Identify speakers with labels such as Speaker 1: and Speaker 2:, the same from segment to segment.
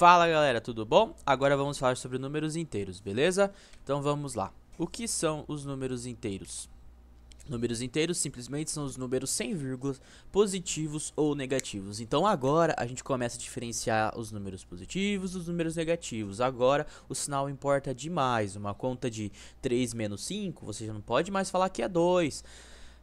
Speaker 1: Fala galera, tudo bom? Agora vamos falar sobre números inteiros, beleza? Então vamos lá. O que são os números inteiros? Números inteiros simplesmente são os números sem vírgulas, positivos ou negativos. Então agora a gente começa a diferenciar os números positivos dos números negativos. Agora o sinal importa demais. Uma conta de 3 menos 5, você já não pode mais falar que é 2.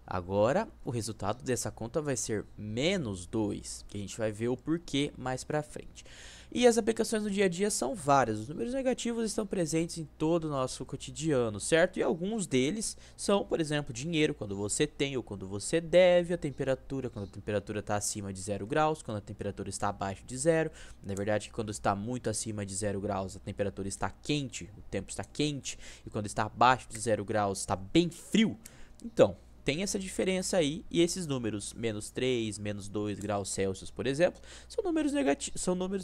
Speaker 1: Agora o resultado dessa conta vai ser menos 2, que a gente vai ver o porquê mais pra frente. E as aplicações no dia a dia são várias. Os números negativos estão presentes em todo o nosso cotidiano, certo? E alguns deles são, por exemplo, dinheiro, quando você tem ou quando você deve, a temperatura, quando a temperatura está acima de 0 graus, quando a temperatura está abaixo de 0. Na verdade, quando está muito acima de 0 graus, a temperatura está quente, o tempo está quente, e quando está abaixo de 0 graus, está bem frio. Então, tem essa diferença aí, e esses números, menos 3, menos 2 graus Celsius, por exemplo, são números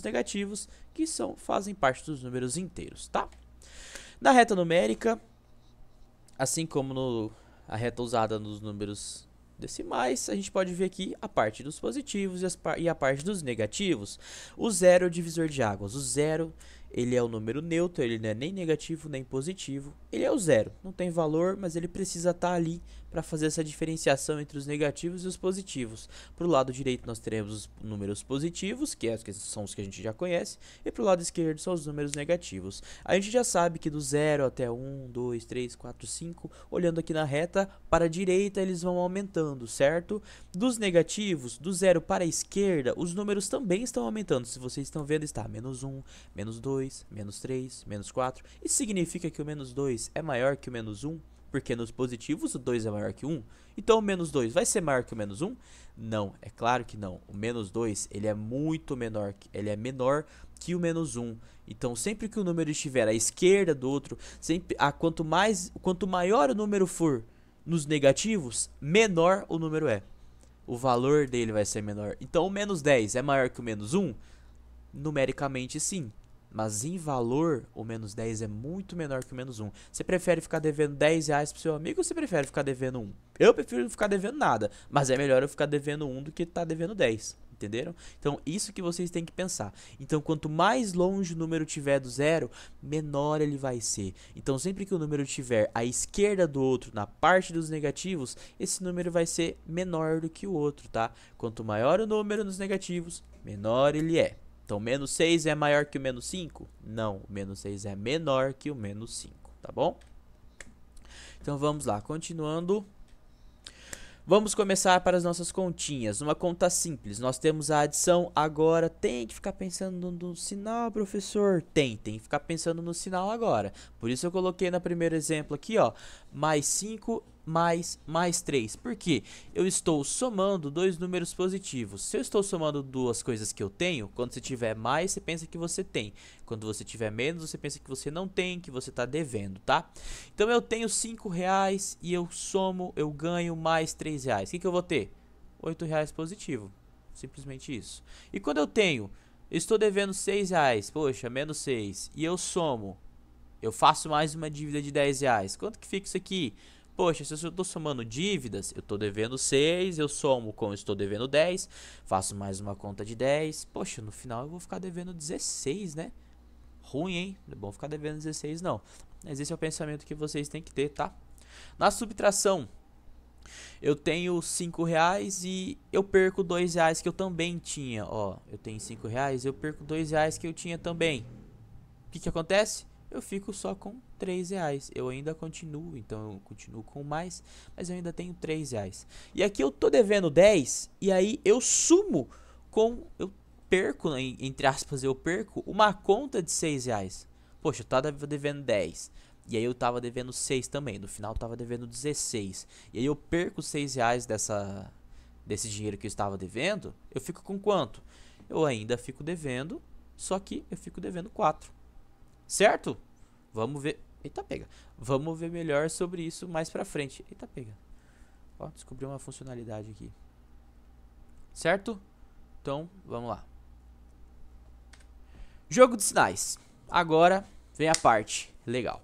Speaker 1: negativos que fazem parte dos números inteiros, tá? Na reta numérica, assim como a reta usada nos números decimais, a gente pode ver aqui a parte dos positivos e a parte dos negativos. O zero é o divisor de águas. O zero, ele é o número neutro, ele não é nem negativo nem positivo. Ele é o zero, não tem valor, mas ele precisa estar ali para fazer essa diferenciação entre os negativos e os positivos. Para o lado direito nós teremos os números positivos, que são os que a gente já conhece, e para o lado esquerdo são os números negativos. A gente já sabe que do 0 até 1, 2, 3, 4, 5, olhando aqui na reta, para a direita eles vão aumentando, certo? Dos negativos, do 0 para a esquerda, os números também estão aumentando. Se vocês estão vendo, está menos 1, menos 2, menos 3, menos 4. Isso significa que o menos 2 é maior que o menos 1? Porque nos positivos o 2 é maior que 1. Então o menos 2 vai ser maior que o menos 1? Não, é claro que não. O menos 2 ele é muito menor, ele é menor que o menos 1. Então sempre que o número estiver à esquerda do outro, quanto maior o número for nos negativos, menor o número é. O valor dele vai ser menor. Então o menos 10 é maior que o menos 1? Numericamente sim. Mas em valor, o menos 10 é muito menor que o menos 1. Você prefere ficar devendo 10 reais pro seu amigo ou você prefere ficar devendo 1? Eu prefiro não ficar devendo nada. Mas é melhor eu ficar devendo 1 do que estar devendo 10. Entenderam? Então, isso que vocês têm que pensar. Então, quanto mais longe o número tiver do zero, menor ele vai ser. Então, sempre que o número estiver à esquerda do outro, na parte dos negativos, esse número vai ser menor do que o outro, tá? Quanto maior o número nos negativos, menor ele é. Então, menos 6 é maior que o menos 5? Não, o menos 6 é menor que o menos 5, tá bom? Então, vamos lá, continuando. Vamos começar para as nossas continhas. Uma conta simples, nós temos a adição agora. Tem que ficar pensando no sinal, professor? Tem que ficar pensando no sinal agora. Por isso eu coloquei no primeiro exemplo aqui, ó, mais 5 mais 3. Por quê? Eu estou somando dois números positivos. Se eu estou somando duas coisas que eu tenho, quando você tiver mais, você pensa que você tem. Quando você tiver menos, você pensa que você não tem, que você está devendo, tá? Então eu tenho 5 reais e eu somo, eu ganho mais 3 reais. O que eu vou ter? 8 reais positivo. Simplesmente isso. E quando eu estou devendo 6 reais, poxa, menos 6, e eu somo, eu faço mais uma dívida de 10 reais. Quanto que fica isso aqui? Poxa, se eu estou somando dívidas, eu estou devendo 6, eu somo com eu estou devendo 10, faço mais uma conta de 10. Poxa, no final eu vou ficar devendo 16, né? Ruim, hein? Não é bom ficar devendo 16, não. Mas esse é o pensamento que vocês têm que ter, tá? Na subtração, eu tenho 5 reais e eu perco 2 reais que eu também tinha. Ó, eu tenho 5 reais e eu perco 2 reais que eu tinha também. O que acontece? Eu fico só com 3 reais. Eu ainda continuo, então eu continuo com mais, mas eu ainda tenho 3 reais. E aqui eu tô devendo 10, e aí eu sumo eu perco, entre aspas, eu perco uma conta de 6 reais. Poxa, eu tava devendo 10, e aí eu tava devendo 6 também, no final eu tava devendo 16. E aí eu perco 6 reais desse dinheiro que eu estava devendo, eu fico com quanto? Eu ainda fico devendo, só que eu fico devendo 4. Certo? Vamos ver. Eita, pega. Vamos ver melhor sobre isso mais pra frente. Eita, pega. Ó, descobri uma funcionalidade aqui. Certo? Então, vamos lá. Jogo de sinais. Agora vem a parte legal.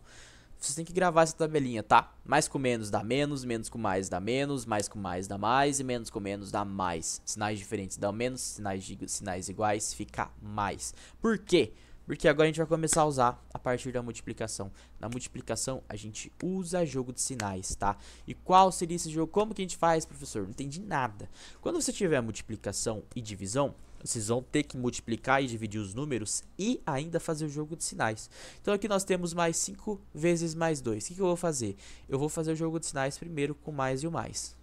Speaker 1: Você tem que gravar essa tabelinha, tá? Mais com menos dá menos, menos com mais dá menos, mais com mais dá mais e menos com menos dá mais. Sinais diferentes dão menos, sinais iguais fica mais. Por quê? Porque agora a gente vai começar a usar a partir da multiplicação. Na multiplicação a gente usa jogo de sinais, tá? E qual seria esse jogo? Como que a gente faz, professor? Não entendi nada. Quando você tiver multiplicação e divisão, vocês vão ter que multiplicar e dividir os números e ainda fazer o jogo de sinais. Então aqui nós temos mais 5 vezes mais 2. O que eu vou fazer? Eu vou fazer o jogo de sinais primeiro com mais e o mais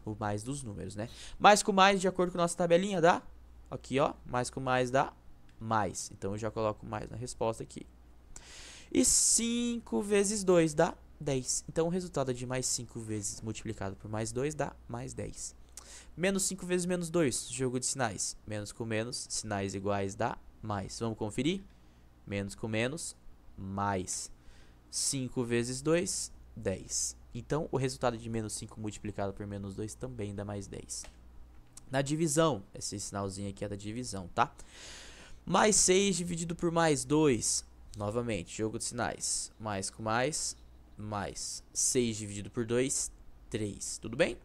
Speaker 1: dos números, né? Mais com mais, de acordo com a nossa tabelinha, dá? Aqui, ó, mais com mais dá mais. Então eu já coloco mais na resposta aqui. E 5 vezes 2 dá 10. Então o resultado de mais 5 vezes multiplicado por mais 2 dá mais 10. Menos 5 vezes menos 2, jogo de sinais. Menos com menos, sinais iguais dá mais. Vamos conferir? Menos com menos, mais. 5 vezes 2, 10. Então, o resultado de menos 5 multiplicado por menos 2 também dá mais 10. Na divisão, esse sinalzinho aqui é da divisão, tá? Mais 6 dividido por mais 2. Novamente, jogo de sinais. Mais com mais, mais. 6 dividido por 2, 3. Tudo bem?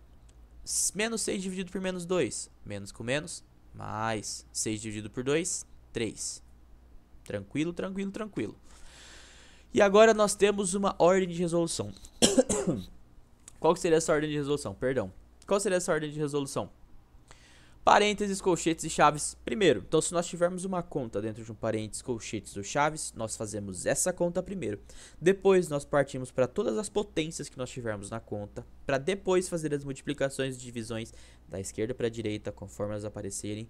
Speaker 1: Menos 6 dividido por menos 2. Menos com menos, mais. 6 dividido por 2, 3. Tranquilo, tranquilo, tranquilo. E agora nós temos uma ordem de resolução. Qual que seria essa ordem de resolução? Perdão. Qual seria essa ordem de resolução? Parênteses, colchetes e chaves primeiro. Então, se nós tivermos uma conta dentro de um parênteses, colchetes ou chaves, nós fazemos essa conta primeiro. Depois, nós partimos para todas as potências que nós tivermos na conta, para depois fazer as multiplicações e divisões da esquerda para a direita, conforme elas aparecerem,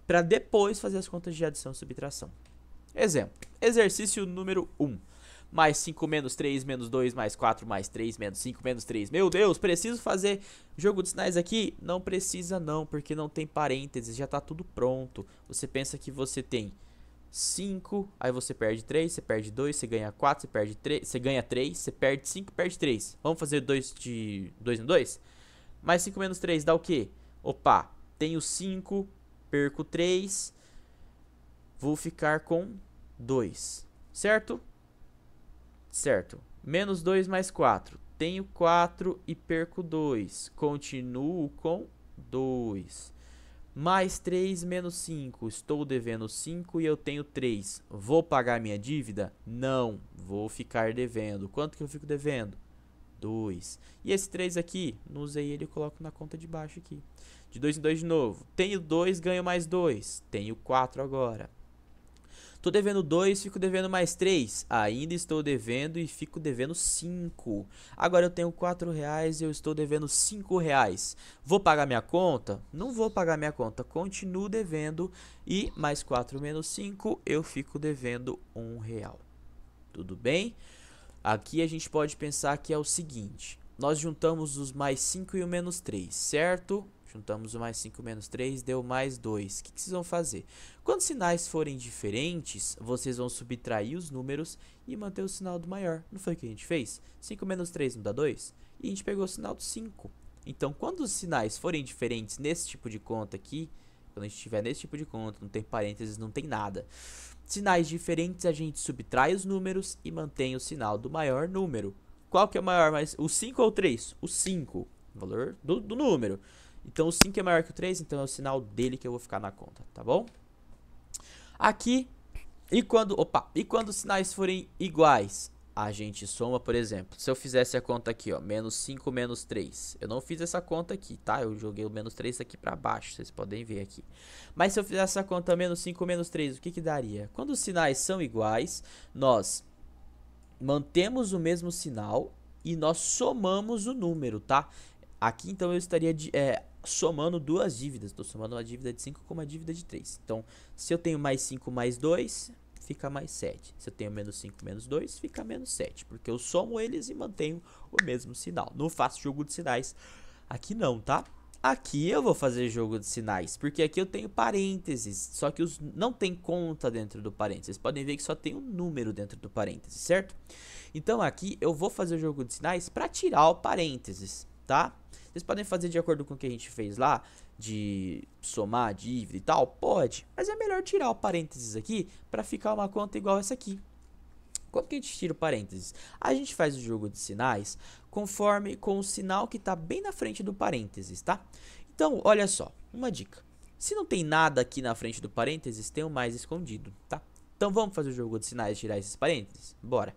Speaker 1: para depois fazer as contas de adição e subtração. Exemplo, exercício número 1. Mais 5 menos 3 menos 2 mais 4 mais 3 menos 5 menos 3. Meu Deus, preciso fazer jogo de sinais aqui? Não precisa não, porque não tem parênteses, já tá tudo pronto. Você pensa que você tem 5, aí você perde 3, você perde 2, você ganha 4, você perde 3, você ganha 3, você perde 5, perde 3. Vamos fazer 2 de 2 em 2? Mais 5 menos 3 dá o quê? Opa, tenho 5, perco 3, vou ficar com 2, certo? Certo. Menos 2 mais 4. Tenho 4 e perco 2. Continuo com 2. Mais 3 menos 5. Estou devendo 5 e eu tenho 3. Vou pagar minha dívida? Não. Vou ficar devendo. Quanto que eu fico devendo? 2. E esse 3 aqui, não usei ele, eu coloco na conta de baixo aqui. De 2 em 2 de novo. Tenho 2, ganho mais 2. Tenho 4 agora. Tô devendo 2, fico devendo mais 3. Ainda estou devendo e fico devendo 5. Agora eu tenho 4 reais e eu estou devendo 5 reais. Vou pagar minha conta? Não vou pagar minha conta. Continuo devendo e mais 4 menos 5 eu fico devendo 1 real. Tudo bem? Aqui a gente pode pensar que é o seguinte. Nós juntamos os mais 5 e o menos 3, certo? Juntamos o mais 5 menos 3, deu mais 2. O que vocês vão fazer? Quando os sinais forem diferentes, vocês vão subtrair os números e manter o sinal do maior. Não foi o que a gente fez? 5 menos 3 não dá 2? E a gente pegou o sinal do 5. Então, quando os sinais forem diferentes nesse tipo de conta aqui, quando a gente estiver nesse tipo de conta, não tem parênteses, não tem nada. Sinais diferentes, a gente subtrai os números e mantém o sinal do maior número. Qual que é o maior? O 5 ou o 3? O 5, o valor do número. Então o 5 é maior que o 3, então é o sinal dele que eu vou ficar na conta, tá bom? Aqui, e quando os sinais forem iguais, a gente soma, por exemplo, se eu fizesse a conta aqui, ó, menos 5 menos 3. Eu não fiz essa conta aqui, tá? Eu joguei o menos 3 aqui pra baixo, vocês podem ver aqui. Mas se eu fizesse essa conta menos 5 menos 3, o que que daria? Quando os sinais são iguais, nós mantemos o mesmo sinal e nós somamos o número, tá? Aqui, então, eu estaria somando duas dívidas. Estou somando uma dívida de 5 com uma dívida de 3. Então, se eu tenho mais 5 mais 2, fica mais 7. Se eu tenho menos 5 menos 2, fica menos 7. Porque eu somo eles e mantenho o mesmo sinal. Não faço jogo de sinais. Aqui não, tá? Aqui eu vou fazer jogo de sinais, porque aqui eu tenho parênteses, só que não tem conta dentro do parênteses. Vocês podem ver que só tem um número dentro do parênteses, certo? Então aqui eu vou fazer o jogo de sinais para tirar o parênteses, tá? Vocês podem fazer de acordo com o que a gente fez lá, de somar a dívida e tal? Pode, mas é melhor tirar o parênteses aqui para ficar uma conta igual essa aqui. Como que a gente tira o parênteses? A gente faz o jogo de sinais conforme com o sinal que está bem na frente do parênteses, tá? Então, olha só, uma dica. Se não tem nada aqui na frente do parênteses, tem o mais escondido, tá? Então vamos fazer o jogo de sinais e tirar esses parênteses? Bora.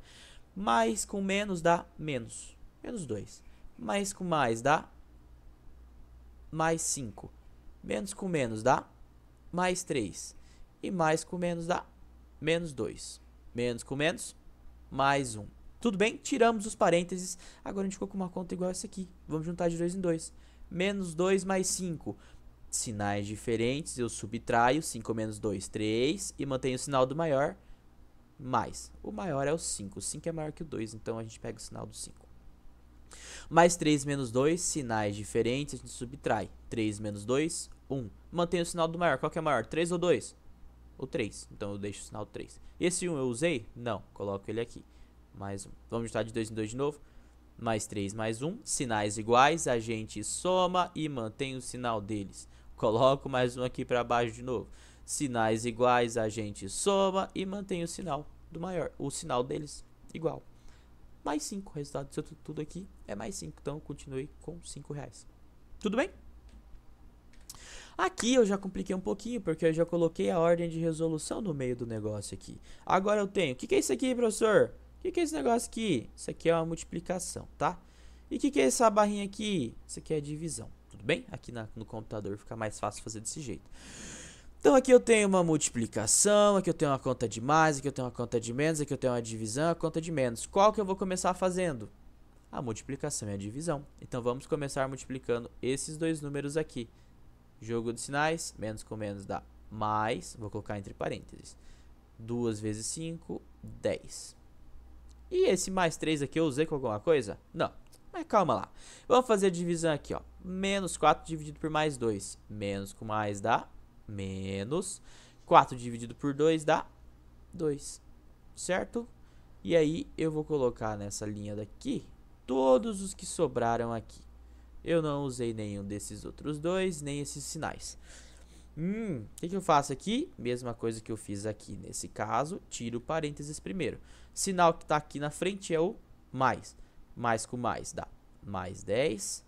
Speaker 1: Mais com menos dá menos. Menos 2. Mais com mais dá mais 5. Menos com menos dá mais 3. E mais com menos dá menos 2. Menos com menos, mais 1. Tudo bem? Tiramos os parênteses. Agora a gente ficou com uma conta igual essa aqui. Vamos juntar de 2 em 2. Menos 2 mais 5. Sinais diferentes, eu subtraio. 5 menos 2, 3. E mantenho o sinal do maior, mais. O maior é o 5. O 5 é maior que o 2, então a gente pega o sinal do 5. Mais 3 menos 2, sinais diferentes, a gente subtrai. 3 menos 2, 1. Mantenho o sinal do maior. Qual que é maior? 3 ou 2? O 3. Então eu deixo o sinal do 3. Esse 1 eu usei? Não. Coloco ele aqui. Mais 1. Vamos juntar de 2 em 2 de novo. Mais 3 mais 1. Sinais iguais. A gente soma e mantém o sinal deles. Coloco mais um aqui para baixo de novo. Sinais iguais. A gente soma e mantém o sinal do maior. O sinal deles igual. Mais 5. O resultado disso tudo aqui é mais 5. Então continue com 5 reais. Tudo bem? Aqui eu já compliquei um pouquinho, porque eu já coloquei a ordem de resolução no meio do negócio aqui. Agora eu tenho, o que é isso aqui, professor? O que é esse negócio aqui? Isso aqui é uma multiplicação, tá? E o que é essa barrinha aqui? Isso aqui é a divisão, tudo bem? Aqui no computador fica mais fácil fazer desse jeito. Então aqui eu tenho uma multiplicação, aqui eu tenho uma conta de mais, aqui eu tenho uma conta de menos, aqui eu tenho uma divisão, a conta de menos. Qual que eu vou começar fazendo? A multiplicação e a divisão. Então vamos começar multiplicando esses dois números aqui. Jogo de sinais, menos com menos dá mais, vou colocar entre parênteses, 2 vezes 5, 10. E esse mais 3 aqui eu usei com alguma coisa? Não, mas calma lá. Vamos fazer a divisão aqui, ó. Menos 4 dividido por mais 2. Menos com mais dá menos. 4 dividido por 2 dá 2, certo? E aí eu vou colocar nessa linha daqui todos os que sobraram aqui. Eu não usei nenhum desses outros dois, nem esses sinais. O que eu faço aqui? Mesma coisa que eu fiz aqui nesse caso, tiro parênteses primeiro. Sinal que está aqui na frente é o mais. Mais com mais dá mais 10.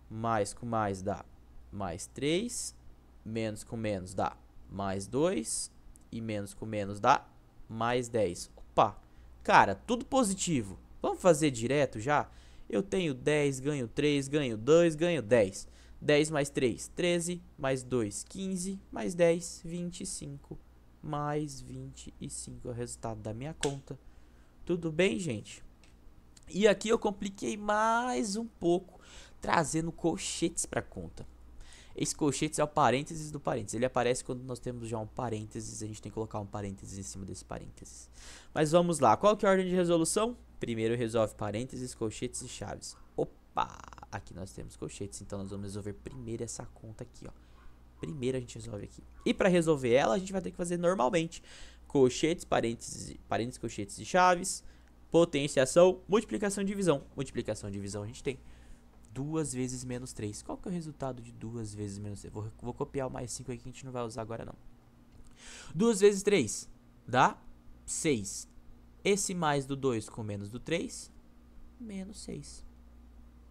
Speaker 1: Mais com mais dá mais 3. Menos com menos dá mais 2. E menos com menos dá mais 10. Opa! Cara, tudo positivo. Vamos fazer direto já? Eu tenho 10, ganho 3, ganho 2, ganho 10. 10 mais 3, 13, mais 2, 15, mais 10, 25, mais 25 é o resultado da minha conta. Tudo bem, gente? E aqui eu compliquei mais um pouco, trazendo colchetes para a conta. Esse colchetes é o parênteses do parênteses. Ele aparece quando nós temos já um parênteses. A gente tem que colocar um parênteses em cima desse parênteses. Mas vamos lá. Qual que é a ordem de resolução? Primeiro resolve parênteses, colchetes e chaves. Opa! Aqui nós temos colchetes. Então nós vamos resolver primeiro essa conta aqui, ó. Primeiro a gente resolve aqui. E para resolver ela, a gente vai ter que fazer normalmente. Colchetes, parênteses, colchetes e chaves. Potenciação, multiplicação e divisão. Multiplicação e divisão a gente tem 2 vezes menos 3. Qual que é o resultado de 2 vezes menos 3? Vou copiar o mais 5 aqui que a gente não vai usar agora não. 2 vezes 3 dá 6. Esse mais do 2 com menos do 3, menos 6.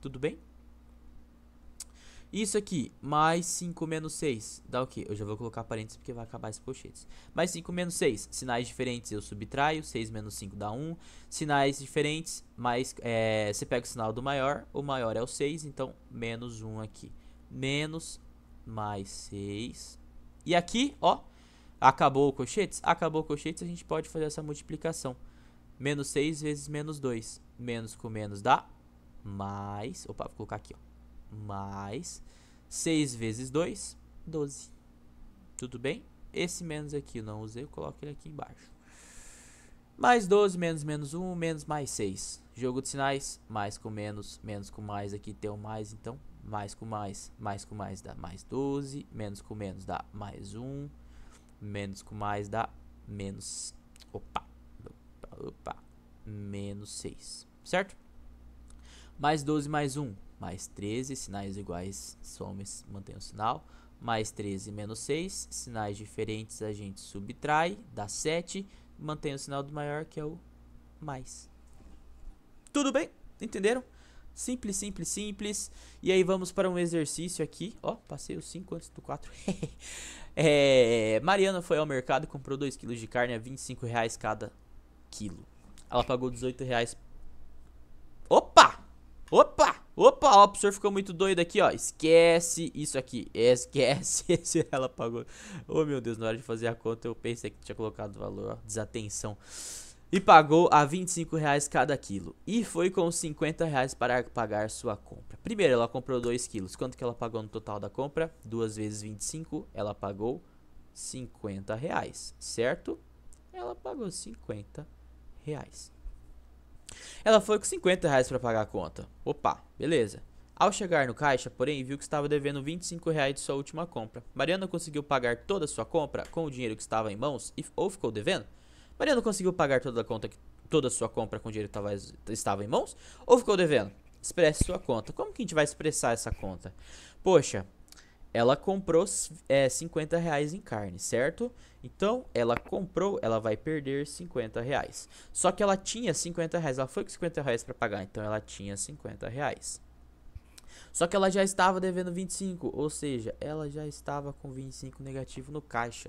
Speaker 1: Tudo bem? Isso aqui, mais 5 menos 6, dá o quê? Eu já vou colocar parênteses porque vai acabar esses colchetes. Mais 5 menos 6, sinais diferentes eu subtraio, 6 menos 5 dá 1. Sinais diferentes, mais, você pega o sinal do maior, o maior é o 6, então menos 1 aqui. Menos, mais 6. E aqui, ó, acabou o colchetes? Acabou o colchetes, a gente pode fazer essa multiplicação. Menos 6 vezes menos 2. Menos com menos dá mais, opa, vou colocar aqui, ó. Mais 6 vezes 2, 12. Tudo bem? Esse menos aqui eu não usei, eu coloco ele aqui embaixo. Mais 12, menos menos 1, menos mais 6. Jogo de sinais, mais com menos com mais, aqui tem o mais, então mais com mais dá mais 12, menos com menos dá mais 1, menos com mais dá menos, menos 6, certo? Mais 12 mais 1. Mais 13, sinais iguais, soma, mantém o sinal. Mais 13 menos 6, sinais diferentes a gente subtrai, dá 7. Mantém o sinal do maior, que é o mais. Tudo bem? Entenderam? Simples, simples, simples. E aí vamos para um exercício aqui. Ó, passei o 5 antes do 4. Mariana foi ao mercado e comprou 2 kg de carne a R$ 25 cada quilo. Ela pagou R$ 18. Opa! Opa! Opa! Ó, o professor ficou muito doido aqui, ó. Esquece isso aqui. Esquece. Ela pagou. Oh, meu Deus, na hora de fazer a conta eu pensei que tinha colocado o valor, ó. Desatenção. E pagou a R$ 25 cada quilo. E foi com R$ 50 para pagar sua compra. Primeiro, ela comprou 2 quilos. Quanto que ela pagou no total da compra? 2 vezes 25, ela pagou R$ 50, certo? Ela pagou R$ 50. Ela foi com R$ 50 para pagar a conta. Opa, beleza. Ao chegar no caixa, porém, viu que estava devendo R$ 25 de sua última compra. Mariana conseguiu pagar toda a sua compra com o dinheiro que estava em mãos ou ficou devendo? Mariana conseguiu pagar toda a sua compra com o dinheiro que estava em mãos ou ficou devendo? Expresse sua conta. Como que a gente vai expressar essa conta? Poxa, ela comprou R$ 50 em carne, certo? Então, ela comprou, ela vai perder R$ 50. Só que ela tinha R$ 50, ela foi com R$ 50 para pagar, então ela tinha R$ 50. Só que ela já estava devendo 25, ou seja, ela já estava com 25 negativo no caixa.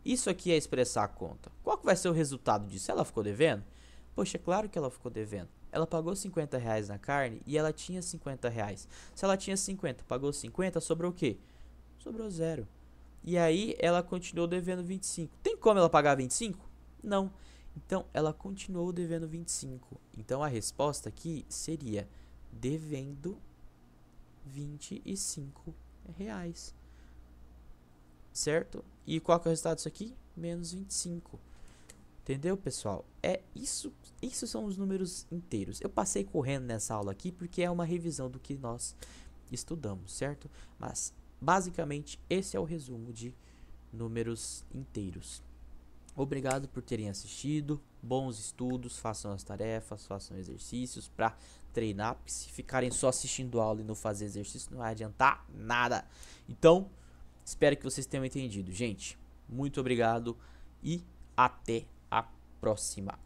Speaker 1: Isso aqui é expressar a conta. Qual que vai ser o resultado disso? Ela ficou devendo? Poxa, claro que ela ficou devendo. Ela pagou R$ 50 na carne e ela tinha R$ 50. Se ela tinha 50, pagou 50, sobrou o quê? Sobrou 0. E aí ela continuou devendo 25. Tem como ela pagar 25? Não. Então ela continuou devendo 25. Então a resposta aqui seria devendo R$ 25. Certo? E qual que é o resultado disso aqui? Menos 25. Entendeu, pessoal? Isso são os números inteiros. Eu passei correndo nessa aula aqui porque é uma revisão do que nós estudamos, certo? Mas basicamente esse é o resumo de números inteiros. Obrigado por terem assistido. Bons estudos, façam as tarefas, façam exercícios para treinar, porque se ficarem só assistindo aula e não fazer exercício não vai adiantar nada. Então, espero que vocês tenham entendido, gente. Muito obrigado e até a próxima.